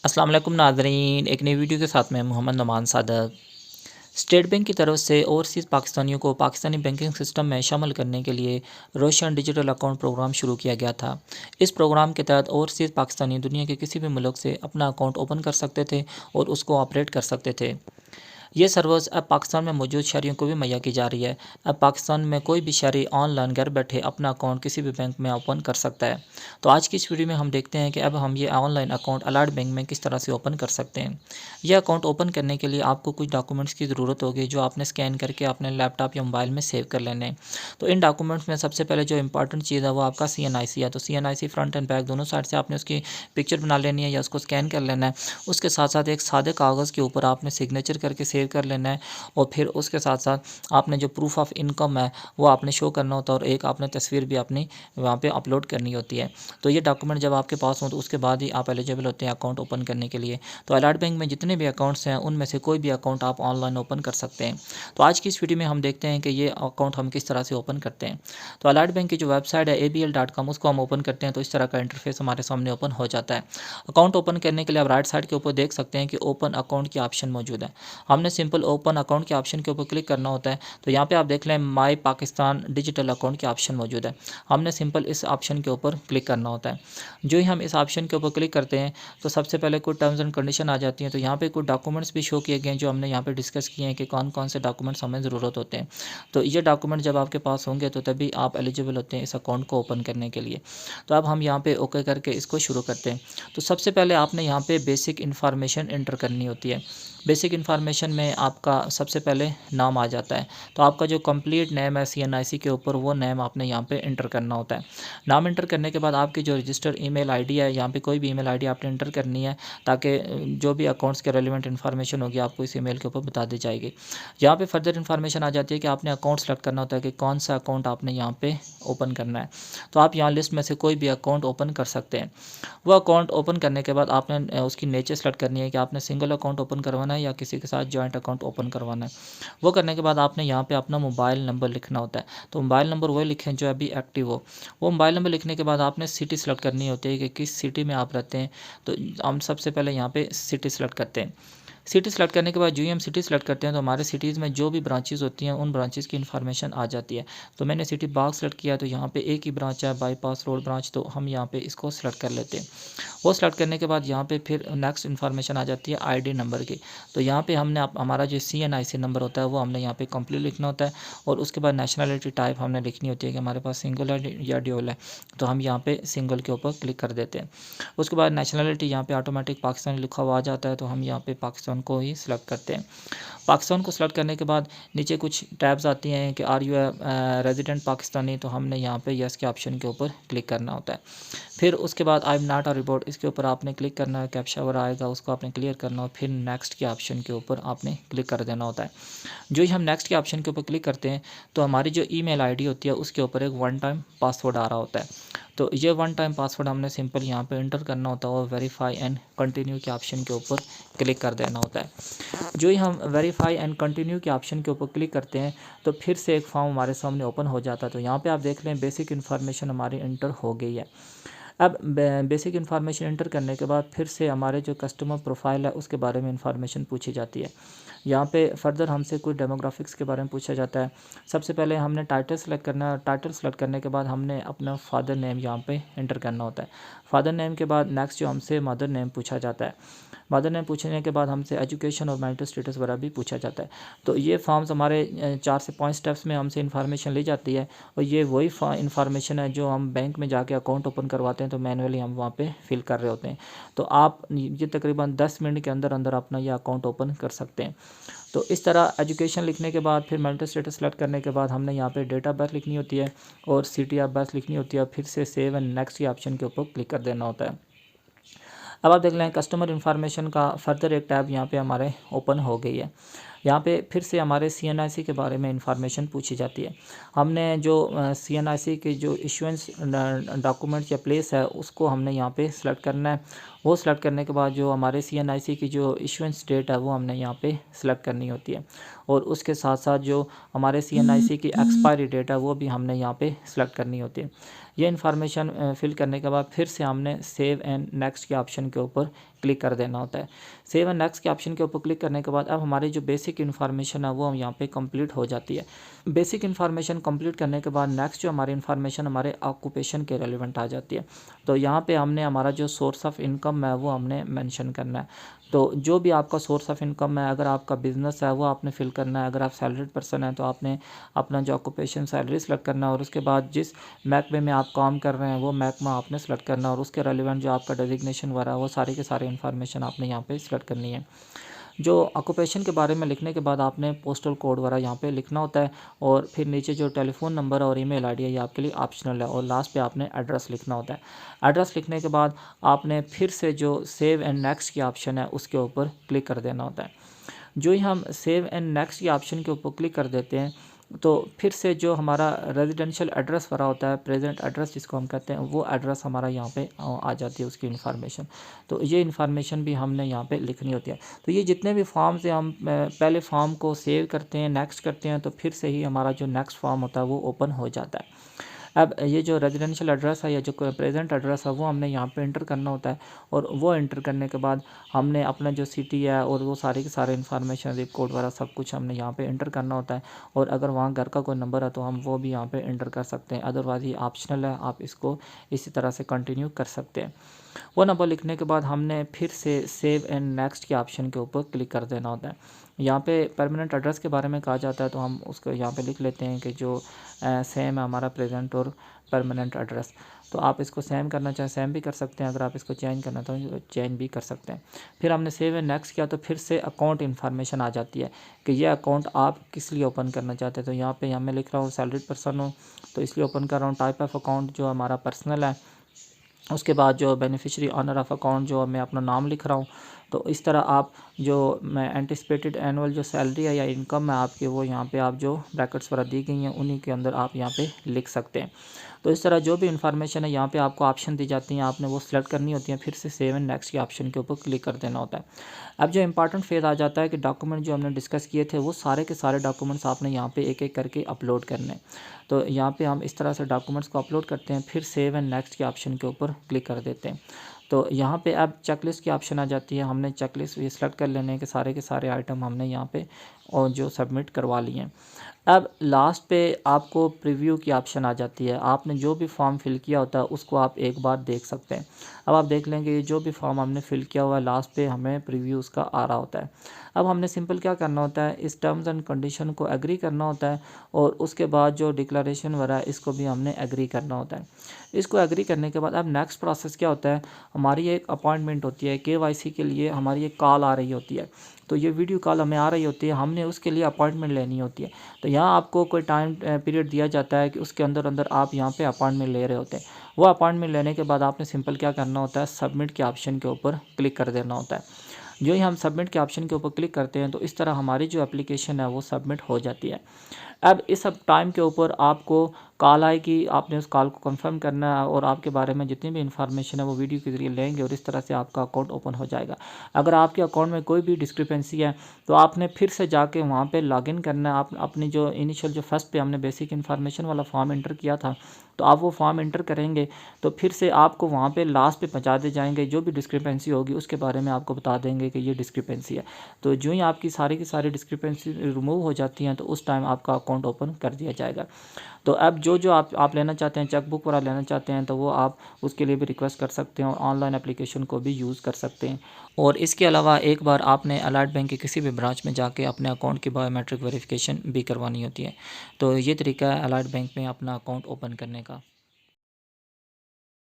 अस्सलाम वालेकुम नाज़रीन, एक नई वीडियो के साथ मैं मोहम्मद नुमान सादक। स्टेट बैंक की तरफ से ओवरसीज़ पाकिस्तानियों को पाकिस्तानी बैंकिंग सिस्टम में शामिल करने के लिए रोशन डिजिटल अकाउंट प्रोग्राम शुरू किया गया था। इस प्रोग्राम के तहत ओवरसीज़ पाकिस्तानी दुनिया के किसी भी मुल्क से अपना अकाउंट ओपन कर सकते थे और उसको ऑपरेट कर सकते थे। ये सर्विस अब पाकिस्तान में मौजूद शहरियों को भी मुहैया की जा रही है। अब पाकिस्तान में कोई भी शहरी ऑनलाइन घर बैठे अपना अकाउंट किसी भी बैंक में ओपन कर सकता है। तो आज की इस वीडियो में हम देखते हैं कि अब हम ये ऑनलाइन अकाउंट अलाट बैंक में किस तरह से ओपन कर सकते हैं। यह अकाउंट ओपन करने के लिए आपको कुछ डॉक्यूमेंट्स की ज़रूरत होगी जो आपने स्कैन करके अपने लैपटॉप या मोबाइल में सेव कर लेने हैं। तो इन डॉक्यूमेंट्स में सबसे पहले जो इंपॉर्टेंट चीज़ है वो आपका CNIC है। तो CNIC फ्रंट एंड बैक दोनों साइड से आपने उसकी पिक्चर बना लेनी है या उसको स्कैन कर लेना है। उसके साथ साथ एक सादे कागज़ के ऊपर आपने सिग्नेचर करके सेव कर लेना है और फिर उसके साथ साथ आपने जो प्रूफ ऑफ इनकम है वो आपने शो करना होता है और एक आपने तस्वीर भी अपनी वहाँ पे अपलोड करनी होती है। तो ये डॉक्यूमेंट जब आपके पास हो तो उसके बाद ही आप एलिजिबल होते हैं अकाउंट ओपन करने के लिए। तो अलाट बैंक में जितने भी अकाउंट्स हैं उनमें से कोई भी अकाउंट आप ऑनलाइन ओपन कर सकते हैं। तो आज की इस वीडियो में हम देखते हैं कि ये अकाउंट हम किस तरह से ओपन करते हैं। तो अलाट बैंक की जो वेबसाइट है abl.com उसको हम ओपन करते हैं तो इस तरह का इंटरफेस हमारे सामने ओपन हो जाता है। अकाउंट ओपन करने के लिए आप राइट साइड के ऊपर देख सकते हैं कि ओपन अकाउंट की ऑप्शन मौजूद है। हमने सिंपल ओपन अकाउंट के ऑप्शन के ऊपर क्लिक करना होता है। तो यहाँ पे आप देख लें माई पाकिस्तान डिजिटल अकाउंट के ऑप्शन मौजूद है। हमने सिंपल इस ऑप्शन के ऊपर क्लिक करना होता है। जो ही हम इस ऑप्शन के ऊपर क्लिक करते हैं तो सबसे पहले कुछ टर्म्स एंड कंडीशन आ जाती हैं। तो यहाँ पे कुछ डॉक्यूमेंट्स भी शो किए गए हैं जो हमने यहाँ पे डिस्कस किए हैं कि कौन कौन से डॉक्यूमेंट्स हमें ज़रूरत होते हैं। तो ये डॉक्यूमेंट जब आपके पास होंगे तो तभी आप एलिजिबल होते हैं इस अकाउंट को ओपन करने के लिए। तो अब हम यहाँ पे ओके करके इसको शुरू करते हैं। तो सबसे पहले आपने यहाँ पे बेसिक इन्फॉर्मेशन एंटर करनी होती है। बेसिक इन्फॉर्मेशन में आपका सबसे पहले नाम आ जाता है। तो आपका जो कंप्लीट नेम है CNIC के ऊपर वो नेम आपने यहाँ पे इंटर करना होता है। नाम इंटर करने के बाद आपकी जो रजिस्टर ईमेल आईडी है यहाँ पे कोई भी ईमेल आईडी आपने इंटर करनी है ताकि जो भी अकाउंट्स के रेलिवेंट इन्फॉर्मेशन होगी आपको इस ईमेल के ऊपर बता दी जाएगी। यहाँ पे फर्दर इन्फॉर्मेशन आ जाती है कि आपने अकाउंट सेलेक्ट करना होता है कि कौन सा अकाउंट आपने यहाँ पे ओपन करना है। तो आप यहाँ लिस्ट में से कोई भी अकाउंट ओपन कर सकते हैं। वो अकाउंट ओपन करने के बाद आपने उसकी नेचर सेलेक्ट करनी है कि आपने सिंगल अकाउंट ओपन करवाना है या किसी के साथ जॉइंट अकाउंट ओपन करवाना है। वो करने के बाद आपने यहाँ पे अपना मोबाइल नंबर लिखना होता है। तो मोबाइल नंबर वही लिखें जो अभी एक्टिव हो। वो मोबाइल नंबर लिखने के बाद आपने सिटी सेलेक्ट करनी होती है कि किस सिटी में आप रहते हैं। तो हम सबसे पहले यहाँ पे सिटी सेलेक्ट करते हैं। सिटी सेलेक्ट करने के बाद जो ही हम सिटी सेलेक्ट करते हैं तो हमारे सिटीज़ में जो भी ब्रांचेज़ होती हैं उन ब्रांचेज़ की इन्फॉर्मेशन आ जाती है। तो मैंने सिटी बाग सेलेक्ट किया तो यहाँ पे एक ही ब्रांच है बाईपास रोड ब्रांच, तो हम यहाँ पे इसको सेलेक्ट कर लेते हैं। वो सेलेक्ट करने के बाद यहाँ पे फिर नेक्स्ट इन्फॉर्मेशन आ जाती है आईडी नंबर की। तो यहाँ पे हमने हमारा जो CNIC नंबर होता है वो हमने यहाँ पे कंप्लीट लिखना होता है और उसके बाद नेशनलिटी टाइप हमने लिखनी होती है कि हमारे पास सिंगल है या ड्यूल है। तो हम यहाँ पे सिंगल के ऊपर क्लिक कर देते हैं। उसके बाद नेशनलिटी यहाँ पे ऑटोमेटिक पाकिस्तान लिखा हुआ आ जाता है तो हम यहाँ पे पाकिस्तान को ही सिलेक्ट करते हैं। पाकिस्तान को सिलेक्ट करने के बाद नीचे कुछ टैब्स आती हैं कि आर यू रेजिडेंट पाकिस्तानी, तो हमने यहाँ पे यस के ऑप्शन के ऊपर क्लिक करना होता है। फिर उसके बाद I am not a report इसके ऊपर आपने क्लिक करना है, कैप्चा वगैरह आएगा उसको आपने क्लियर करना और फिर नेक्स्ट के ऑप्शन के ऊपर आपने क्लिक कर देना होता है। जो ही हम नेक्स्ट के ऑप्शन के ऊपर क्लिक करते हैं तो हमारी जो ईमेल आईडी होती है उसके ऊपर एक वन टाइम पासवर्ड आ रहा होता है। तो ये वन टाइम पासवर्ड हमने सिंपल यहाँ पे इंटर करना होता है और वेरीफाई एंड कंटिन्यू के ऑप्शन के ऊपर क्लिक कर देना होता है। जो ही हम वेरीफाई एंड कंटिन्यू के ऑप्शन के ऊपर क्लिक करते हैं तो फिर से एक फॉर्म हमारे सामने ओपन हो जाता है। तो यहाँ पे आप देख लें बेसिक इन्फॉर्मेशन हमारी इंटर हो गई है। अब बेसिक इन्फॉर्मेशन इंटर करने के बाद फिर से हमारे जो कस्टमर प्रोफाइल है उसके बारे में इन्फॉर्मेशन पूछी जाती है। यहाँ पे फर्दर हमसे कुछ डेमोग्राफिक्स के बारे में पूछा जाता है। सबसे पहले हमने टाइटल सेलेक्ट करना है। टाइटल सेलेक्ट करने के बाद हमने अपना फादर नेम यहाँ पे इंटर करना होता है। फादर नेम के बाद नेक्स्ट जो हमसे मदर नेम पूछा जाता है। मदर नेम पूछने के बाद हमसे एजुकेशन और मैरिटल स्टेटस वगैरह भी पूछा जाता है। तो ये फॉर्म्स हमारे 4 से 5 स्टेप्स में हमसे इन्फॉर्मेशन ली जाती है और ये वही इन्फॉर्मेशन है जो हम बैंक में जाके अकाउंट ओपन करवाते हैं तो मैनुअली हम वहाँ पे फिल कर रहे होते हैं। तो आप ये तकरीबन 10 मिनट के अंदर अंदर अपना ये अकाउंट ओपन कर सकते हैं। तो इस तरह एजुकेशन लिखने के बाद फिर मैरिटल स्टेटस सेलेक्ट करने के बाद हमने यहाँ पे डेट ऑफ बर्थ लिखनी होती है और सिटी ऑफ बर्थ लिखनी होती है। फिर से सेव एंड नेक्स्ट के ऑप्शन के ऊपर क्लिक कर देना होता है। अब आप देख लें कस्टमर इन्फॉर्मेशन का फर्दर एक टैब यहाँ पे हमारे ओपन हो गई है। यहाँ पे फिर से हमारे CNIC के बारे में इंफॉर्मेशन पूछी जाती है। हमने जो CNIC के जो इशुएंस डॉक्यूमेंट या प्लेस है उसको हमने यहाँ पे सिलेक्ट करना है। वो सिलेक्ट करने के बाद जो हमारे CNIC की जो इशुएंस डेट है वो हमने यहाँ पे सिलेक्ट करनी होती है और उसके साथ साथ जो हमारे CNIC की एक्सपायरी डेट है वो भी हमने यहाँ पे सिलेक्ट करनी होती है। ये इन्फॉर्मेशन फिल करने के बाद फिर से हमने सेव एंड नेक्स्ट के ऑप्शन के ऊपर क्लिक कर देना होता है। सेव एंड नेक्स्ट के ऑप्शन के ऊपर क्लिक करने के बाद अब हमारी जो बेसिक इन्फॉर्मेशन है वो हम यहाँ पे कंप्लीट हो जाती है। बेसिक इन्फॉर्मेशन कंप्लीट करने के बाद नेक्स्ट जो हमारी इन्फॉर्मेशन हमारे ऑक्यूपेशन के रेलिवेंट आ जाती है। तो यहाँ पे हमने हमारा जो सोर्स ऑफ इनकम है वो हमने मेंशन करना है। तो जो भी आपका सोर्स ऑफ इनकम है, अगर आपका बिज़नेस है वो आपने फिल करना है। अगर आप सैलरीड पर्सन हैं तो आपने अपना जो ऑक्यूपेशन सैलरी सेलेक्ट करना है और उसके बाद जिस महकमे में आप काम कर रहे हैं वो महकमा आपने सेलेक्ट करना है और उसके रेलिवेंट जो आपका डेजिग्नेशन वगैरह है वो सारी के सारी इन्फॉर्मेशन आपने यहाँ पे सेलेक्ट करनी है। जो ऑक्यूपेशन के बारे में लिखने के बाद आपने पोस्टल कोड वगैरह यहाँ पे लिखना होता है और फिर नीचे जो टेलीफोन नंबर और ईमेल आईडी है ये आपके लिए ऑप्शनल है और लास्ट पे आपने एड्रेस लिखना होता है। एड्रेस लिखने के बाद आपने फिर से जो सेव एंड नेक्स्ट की ऑप्शन है उसके ऊपर क्लिक कर देना होता है। जो ही हम सेव एंड नेक्स्ट की ऑप्शन के ऊपर क्लिक कर देते हैं तो फिर से जो हमारा रेजिडेंशियल एड्रेस भरा होता है, प्रेजेंट एड्रेस जिसको हम कहते हैं, वो एड्रेस हमारा यहाँ पे आ जाती है उसकी इन्फॉर्मेशन। तो ये इन्फॉर्मेशन भी हमने यहाँ पे लिखनी होती है। तो ये जितने भी फॉर्म्स हैं हम पहले फॉर्म को सेव करते हैं, नेक्स्ट करते हैं तो फिर से ही हमारा जो नेक्स्ट फॉर्म होता है वो ओपन हो जाता है। अब ये जो रेजिडेंशियल एड्रेस है या जो प्रेजेंट एड्रेस है वो हमने यहाँ पे इंटर करना होता है और वो इंटर करने के बाद हमने अपना जो सिटी है और वो सारे के सारे इन्फॉर्मेशन जिप कोड वगैरह सब कुछ हमने यहाँ पे इंटर करना होता है। और अगर वहाँ घर का कोई नंबर है तो हम वो भी यहाँ पे इंटर कर सकते हैं, अदरवाइज ये ऑप्शनल है, आप इसको इसी तरह से कंटिन्यू कर सकते हैं। वो नंबर लिखने के बाद हमने फिर से सेव एंड नेक्स्ट के ऑप्शन के ऊपर क्लिक कर देना होता है। यहाँ पे परमानेंट एड्रेस के बारे में कहा जाता है तो हम उसको यहाँ पे लिख लेते हैं कि जो सेम है हमारा प्रेजेंट और परमानेंट एड्रेस। तो आप इसको सेम करना चाहें सेम भी कर सकते हैं, अगर आप इसको चेंज करना तो चेंज भी कर सकते हैं। फिर हमने सेव एंड नेक्स्ट किया तो फिर से अकाउंट इन्फॉर्मेशन आ जाती है कि ये अकाउंट आप किस लिए ओपन करना चाहते हैं। तो यहाँ पे मैं लिख रहा हूँ सैलरीड पर्सन हूँ तो इसलिए ओपन कर रहा हूँ। टाइप ऑफ अकाउंट जो हमारा पर्सनल है, उसके बाद जो बेनिफिशियरी ऑनर ऑफ अकाउंट जो मैं अपना नाम लिख रहा हूँ। तो इस तरह आप जो मैं एंटिसिपेटेड एनुअल जो सैलरी है या इनकम है आपकी वो यहाँ पे आप जो ब्रैकेट्स वगैरह दी गई हैं उन्हीं के अंदर आप यहाँ पे लिख सकते हैं। तो इस तरह जो भी इन्फॉर्मेशन है यहाँ पे आपको ऑप्शन दी जाती हैं, आपने वो सिलेक्ट करनी होती है, फिर से सेव एंड नेक्स्ट के ऑप्शन के ऊपर क्लिक कर देना होता है। अब जो इंपॉर्टेंट फेज आ जाता है कि डॉक्यूमेंट जो हमने डिस्कस किए थे वो सारे के सारे डॉक्यूमेंट्स आपने यहाँ पे एक एक करके अपलोड करने। तो यहाँ पे हम इस तरह से डॉक्यूमेंट्स को अपलोड करते हैं, फिर सेव एंड नेक्स्ट के ऑप्शन के ऊपर क्लिक कर देते हैं। तो यहाँ पे अब चेकलिस्ट की ऑप्शन आ जाती है। हमने चेकलिस्ट ये सेलेक्ट कर लेने के सारे आइटम हमने यहाँ पे और जो सबमिट करवा लिए हैं। अब लास्ट पे आपको प्रीव्यू की ऑप्शन आ जाती है। आपने जो भी फॉर्म फिल किया होता है उसको आप एक बार देख सकते हैं। अब आप देख लेंगे ये जो भी फॉर्म हमने फिल किया हुआ है लास्ट पे हमें प्रीव्यू उसका आ रहा होता है। अब हमने सिंपल क्या करना होता है, इस टर्म्स एंड कंडीशन को एग्री करना होता है और उसके बाद जो डिक्लेरेशन वगैरह है इसको भी हमने एग्री करना होता है। इसको एग्री करने के बाद अब नेक्स्ट प्रोसेस क्या होता है, हमारी एक अपॉइंटमेंट होती है KYC के लिए, हमारी एक कॉल आ रही होती है। तो ये वीडियो कॉल हमें आ रही होती है, हमने उसके लिए अपॉइंटमेंट लेनी होती है। तो यहाँ आपको कोई टाइम पीरियड दिया जाता है कि उसके अंदर अंदर आप यहाँ पे अपॉइंटमेंट ले रहे होते हैं। वो अपॉइंटमेंट लेने के बाद आपने सिंपल क्या करना होता है, सबमिट के ऑप्शन के ऊपर क्लिक कर देना होता है। जो ही हम सबमिट के ऑप्शन के ऊपर क्लिक करते हैं तो इस तरह हमारी जो एप्लीकेशन है वो सबमिट हो जाती है। अब इस सब टाइम के ऊपर आपको कॉल आएगी, आपने उस कॉल को कंफर्म करना है और आपके बारे में जितनी भी इन्फॉर्मेशन है वो वीडियो के ज़रिए लेंगे और इस तरह से आपका अकाउंट ओपन हो जाएगा। अगर आपके अकाउंट में कोई भी डिस्क्रिपेंसी है तो आपने फिर से जाके वहाँ पे लॉगिन करना है। आप अपनी जो इनिशियल जो फर्स्ट पे हमने बेसिक इन्फॉर्मेशन वाला फॉर्म इंटर किया था तो आप वो फॉर्म इंटर करेंगे तो फिर से आपको वहाँ पे लास्ट पे पहुँचा दे जाएंगे। जो भी डिस्क्रिपेंसी होगी उसके बारे में आपको बता देंगे कि ये डिस्क्रिपेंसी है। तो जो ही आपकी सारी की सारी डिस्क्रिपेंसी रिमूव हो जाती हैं तो उस टाइम आपका अकाउंट ओपन कर दिया जाएगा। तो अब जो आप लेना चाहते हैं, चेकबुक वगैरह लेना चाहते हैं तो वो आप उसके लिए भी रिक्वेस्ट कर सकते हैं और ऑनलाइन एप्लीकेशन को भी यूज़ कर सकते हैं। और इसके अलावा एक बार आपने अलाइड बैंक के किसी भी ब्रांच में जाके अपने अकाउंट की बायोमेट्रिक वेरिफिकेशन भी करवानी होती है। तो ये तरीका है अलाइड बैंक में अपना अकाउंट ओपन करने का।